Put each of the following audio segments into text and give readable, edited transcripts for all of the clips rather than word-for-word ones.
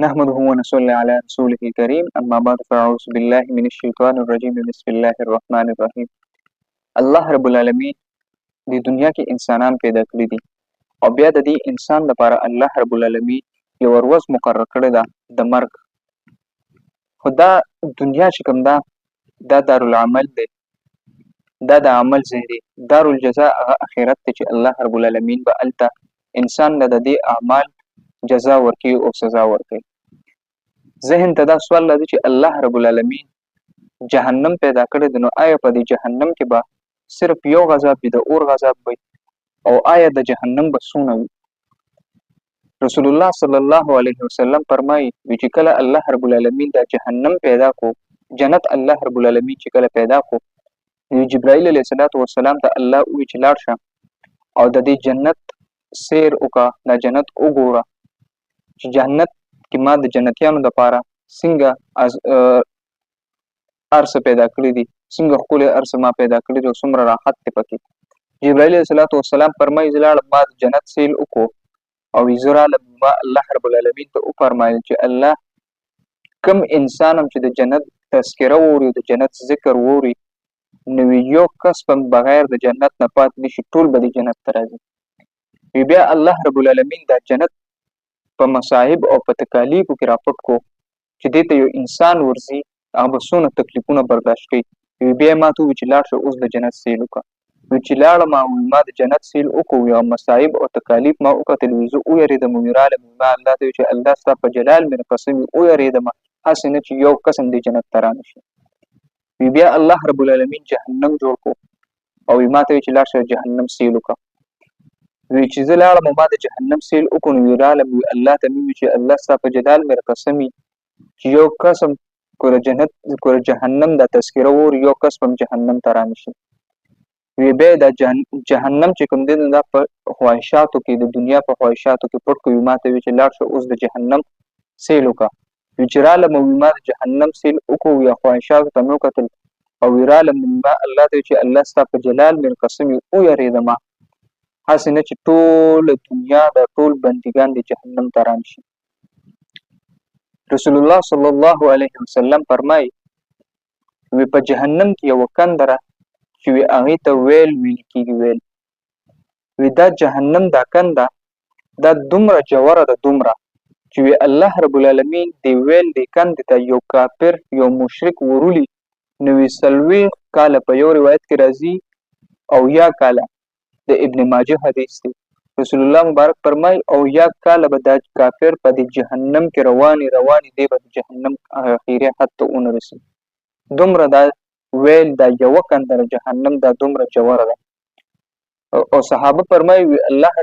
نحمده ونصلي على رسوله الكريم اما بعد فاعوذ بالله من الشیطان الرجیم بسم الله الرحمن الرحیم. الله رب العالمین د دنیا کې انسانان پیدا کړي دي او بیا د دې انسان لپاره الله رب العالمین یو ورځ مقرر کړې ده د مرګ. خو دا دنیا چې کوم ده دا دارالعمل دی، دا د عمل ځای دی. دارالجزاء هغه آخرت دی چې الله رب العالمین به هلته انسان له د دې اعمال جزا ورکوي او سزا ورکوي. ذهن ته دا سوال راځي چې الله رب العالمین جهنم پیدا کړی دی، نو آیا په دې جهنم کې به صرف یو غذاب وي، د اور غذاب وي، او آیا د جهنم به څونه وي؟ رسول الله صلی الله علیه وسلم فرمایي چې کله الله رب العالمین دا جهنم پیدا کو، جنت الله رب العالمین چې کله پیدا کو، نو جبرائیل علیه السلام ته الله ووایي چې لاړ شه او د دې جنت سیر وکړه، دا جنت وګوره چې جنت کې ما د جنتیانو دپاره څنګه ارسه پیدا کړي دي، څنګه ښکلی ارسه ما پیدا کړي دي او څومره راحت دی پکې. جبرائیل علیه السلام فرمایي زه لاړم، ما د جنت سیل وکړو او زه رالم، ما الله رب العالمین ته وفرمایل چې الله کم انسان هم چې د جنت تذکره واوري، د جنت ذکر واوري، نو یو کس هم بغیر د جنت نه پاتې نشي، ټول به د جنت ته راځي. بیا الله رب العالمین دا جنت په مصاحب او په تکالیفو کې راپټ کو چې دې ته یو انسان ورځي، هغه به څونه تکلیفونه برداشت کوي. بیا ما ته ووایي چې لاړ شه اوس د جنت سیل وکړه. نو چې لاړم ما د جنت سیل وکړو، یو مصاحب او تکالیف ما وکتل، زه ویرېدم، رالم ما الله ته ووایي چې الله ستا په جلال مې قسم ویرېدم، هسې نه چې یو قسم دې جنت ته رانشي. بیا الله رب العالمین جهنم جوړ کو او ما ته ووایي چې لاړ شه جهنم سیل وکړه. وی چې زه لاړم ما د جهنم سیل وکړو، نو رالم الله ته مې ووایي چې الله ستا په جلال مې قسم چې یو قسم که جهنم دا تذکره ووري، یو کس هم جهنم ته رانشي. وی بیا دا جهنم چې کوم دی دا په خواهشاتو کې، د دنیا په خواهشاتو کې پټ کوي. ما ته وی چې لاړ شه اوس د جهنم سیل وکړه. وی چې رالم ما د جهنم سیل وکړو، یا خواهشاتو ته مې وکتل او رالم ما الله ته وی چې الله ستا په جلال مې قسم ویرېدم، هسې نه چې ټوله دنیا د ټول بندګان د جهنم ته رانشي. رسول الله صلی الله علیه وسلم فرمایي وی په جهنم کې یوه کنده ده چې وی هغې ته ویل ویل کېږي. وی دا جهنم دا کنده دا دومره جوره ده، دومره چې وی الله رب العالمین دی ویل دی کندې ته یو کافر یو مشرک ورولي، نو وی 40 کاله په یو روایت کې راځي او یا کاله د ابن ماجه حدیث دی. رسول الله مبارک فرمای او یا کاله به دا کافر په دې جهنم کې رواني دی به د جهنم اخیری حد ته ونه رسي. دومره دا ویل دا یوه کنده جهنم دا دومره جوره ده. او صحابه فرمایي الله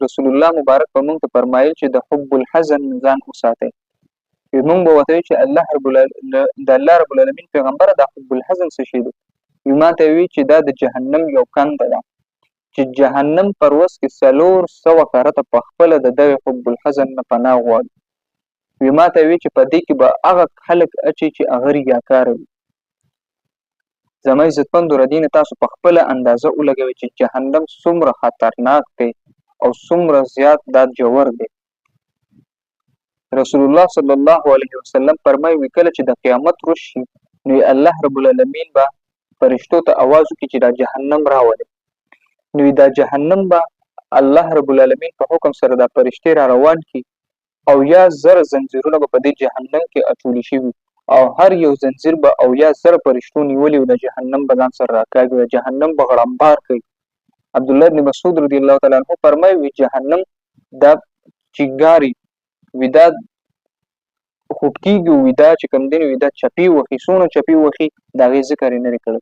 رسول الله مبارک په موږ ته فرمایل چې د حب الحزن ځان وساتئ. موږ به ورته وایو چې د الله رب العالمین پیغمبره دا حب الحزن څه شی دی؟ ما ته وایي چې دا د جهنم یو کنده ده چې جهنم پر ورځ کې 400 کرته په خپله د دغې حب الحزن نه پناه غواړي. وی ما ته وایي چې په دې کې به هغه خلک اچي چې هغه ریاکاره وي. زما عزتمندو ردینه تاسو په خپله اندازه ولګوئ چې جهنم څومره خطرناک دی او څومره زیات دا جوور دی. رسول الله صلی الله علیه وسلم فرمایي وی کله چې د قیامت ورځ شي، نو الله رب العالمین به فرشتو ته اواز وکړي چې دا جهنم راولئ. نو دا جهنم به الله رب العالمین په حکم سره دا فرشتې را روان کړي او یا 1000 زنځیرونه به په دې جهنم کې اچولی شوي، او هر یو زنځیر به او یا 1000 فرشتو نیولي و د جهنم به ځان سره راکاږي، د جهنم به غړمبار کوي. عبدالله بن مسعود رضی الله تعالی عنه فرمایي وی جهنم دا چیګاري وی دا خوب کېږي، وی دا چې کوم دی وی دا چپی وخي، څونه چپی وخي د هغې ذکر یې نه دی کړی.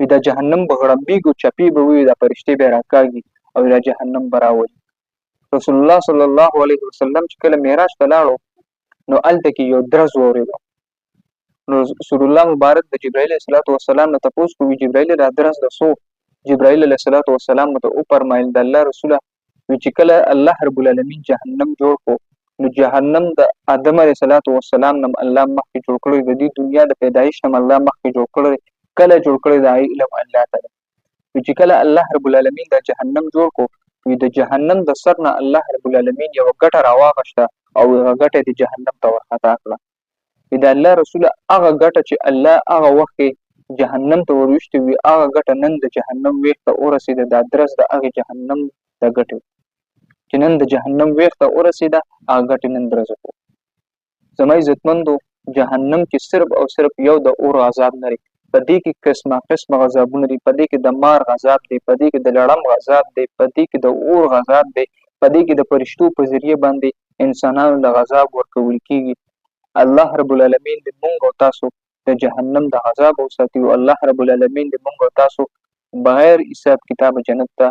وی دا جهنم به غړمبېږي، چپی به وي، دا فرشتې به یې راکاږي او دا جهنم به راولي. رسول الله صلی الله علیه وسلم چې کله معراج ته لاړو، نو هلته کې یو درز واورېدو. نو رسول الله مبارک د جبرائیل علیه السلام نه تپوس کوي جبرائیل دا درز د څو؟ جبرائیل علیه السلام ته وفرمایل د الله رسوله وی چې کله الله رب العالمین جهنم جوړ کو، نو جهنم د آدم علیه السلام نه الله مخکې جوړ کړی، د دې دنیا د پیدایش نه الله مخکې جوړ کړی، کله جوړ کړی د علم الله تعالی. وی چې کله الله رب العالمین د جهنم جوړ کو، وی د جهنم د سر نه الله رب العالمین یو ګټه راواغشته او هغه ګټه دې جهنم ته ورخطا کړه. د الله رسوله هغه ګټه چې الله هغه وخت کې جهنم ته ورویشتې وي هغه ګټه نن د جهنم ویښ ته ورسېده. دا درس د هغې جهنم د ګټې چې نن د جهنم ویښ ته ورسېده هغه ګټې نن درز کړو. زما عزتمندو جهنم کې صرف او صرف یو د اور عذاب نه دی، په دې کې قسمه قسمه عذابونه دي، په دې کې د مار عذاب دی، په دې کې د لړم عذاب دی، په دې کې د اور عذاب دی، په دې کې د فرشتو په ذریعه باندې انسانانو له عذاب ورکول کېږي. الله رب العالمین دې مونږ او تاسو د جهنم د عذاب وساتي او الله رب العالمین دې مونږ او تاسو بغیر حساب کتاب جنت ته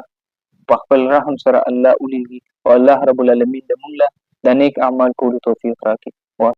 په خپل رحم سره الله ولیږي او الله رب العالمین دې مونږ له د نیک اعمال کولو توفیق راکړي.